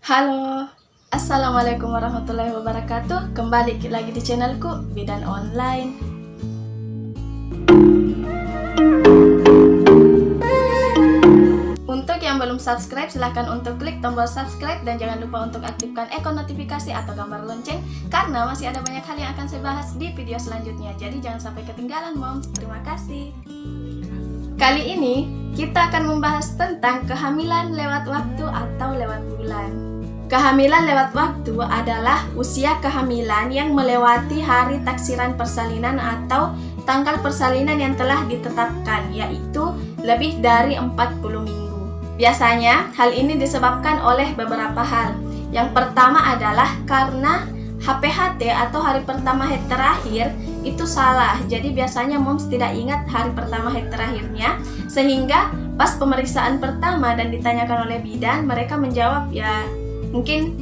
Halo, Assalamualaikum warahmatullahi wabarakatuh. Kembali lagi di channelku Bidan Online. Untuk yang belum subscribe, silahkan untuk klik tombol subscribe dan jangan lupa untuk aktifkan ikon notifikasi atau gambar lonceng karena masih ada banyak hal yang akan saya bahas di video selanjutnya. Jadi jangan sampai ketinggalan, Moms. Terima kasih. Kali ini kita akan membahas tentang kehamilan lewat waktu atau lewat bulan. Kehamilan lewat waktu adalah usia kehamilan yang melewati hari taksiran persalinan atau tanggal persalinan yang telah ditetapkan, yaitu lebih dari 40 minggu. Biasanya, hal ini disebabkan oleh beberapa hal. Yang pertama adalah karena HPHT atau hari pertama haid terakhir itu salah. Jadi biasanya moms tidak ingat hari pertama haid terakhirnya, sehingga pas pemeriksaan pertama dan ditanyakan oleh bidan, mereka menjawab ya mungkin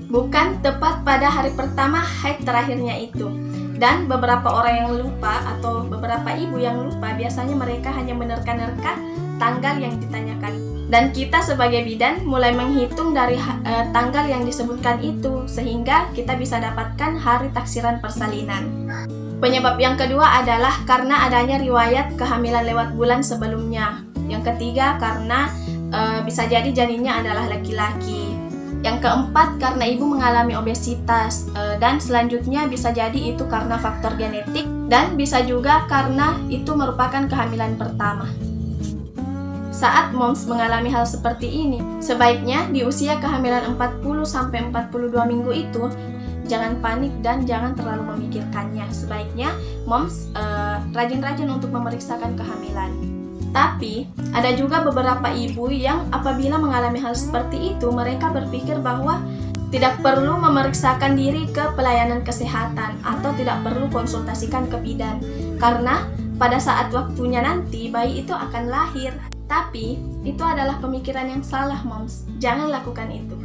bukan tepat pada hari pertama haid terakhirnya itu. Dan beberapa orang yang lupa atau beberapa ibu yang lupa, biasanya mereka hanya menerka-nerka tanggal yang ditanyakan. Dan kita sebagai bidan mulai menghitung dari tanggal yang disebutkan itu, sehingga kita bisa dapatkan hari taksiran persalinan. Penyebab yang kedua adalah karena adanya riwayat kehamilan lewat bulan sebelumnya. Yang ketiga karena bisa jadi janinnya adalah laki-laki. Yang keempat karena ibu mengalami obesitas, dan selanjutnya bisa jadi itu karena faktor genetik, dan bisa juga karena itu merupakan kehamilan pertama. Saat moms mengalami hal seperti ini, sebaiknya di usia kehamilan 40-42 minggu itu jangan panik dan jangan terlalu memikirkannya. Sebaiknya moms rajin-rajin untuk memeriksakan kehamilan. Tapi, ada juga beberapa ibu yang apabila mengalami hal seperti itu, mereka berpikir bahwa tidak perlu memeriksakan diri ke pelayanan kesehatan atau tidak perlu konsultasikan ke bidan. Karena pada saat waktunya nanti, bayi itu akan lahir. Tapi, itu adalah pemikiran yang salah, moms. Jangan lakukan itu.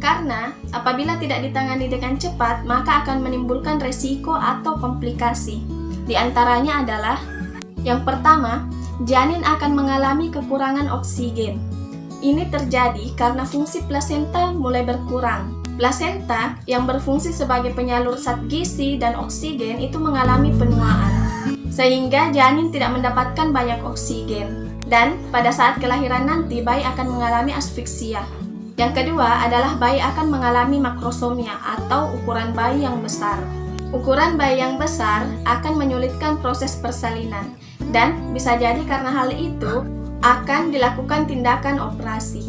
Karena, apabila tidak ditangani dengan cepat, maka akan menimbulkan resiko atau komplikasi. Di antaranya adalah, yang pertama, janin akan mengalami kekurangan oksigen. Ini terjadi karena fungsi plasenta mulai berkurang. Plasenta yang berfungsi sebagai penyalur zat gizi dan oksigen itu mengalami penuaan, sehingga janin tidak mendapatkan banyak oksigen. Dan pada saat kelahiran nanti, bayi akan mengalami asfiksia. Yang kedua adalah bayi akan mengalami makrosomia atau ukuran bayi yang besar. Ukuran bayi yang besar akan menyulitkan proses persalinan. Dan bisa jadi karena hal itu akan dilakukan tindakan operasi.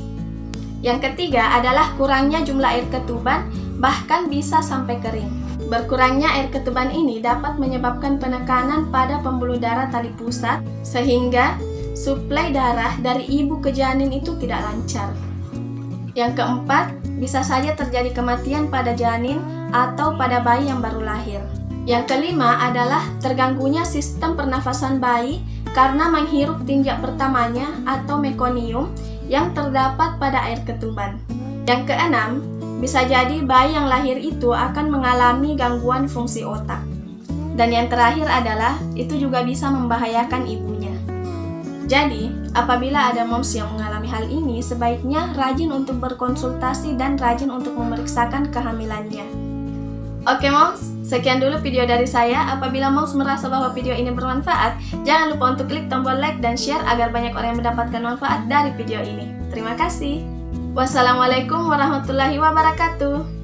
Yang ketiga adalah kurangnya jumlah air ketuban, bahkan bisa sampai kering. Berkurangnya air ketuban ini dapat menyebabkan penekanan pada pembuluh darah tali pusat, sehingga suplai darah dari ibu ke janin itu tidak lancar. Yang keempat, bisa saja terjadi kematian pada janin atau pada bayi yang baru lahir. Yang kelima adalah terganggunya sistem pernafasan bayi karena menghirup tinjak pertamanya atau mekonium yang terdapat pada air ketuban. Yang keenam, bisa jadi bayi yang lahir itu akan mengalami gangguan fungsi otak. Dan yang terakhir adalah itu juga bisa membahayakan ibunya. Jadi, apabila ada moms yang mengalami hal ini, sebaiknya rajin untuk berkonsultasi dan rajin untuk memeriksakan kehamilannya. Oke moms, sekian dulu video dari saya. Apabila moms merasa bahwa video ini bermanfaat, jangan lupa untuk klik tombol like dan share agar banyak orang yang mendapatkan manfaat dari video ini. Terima kasih. Wassalamualaikum warahmatullahi wabarakatuh.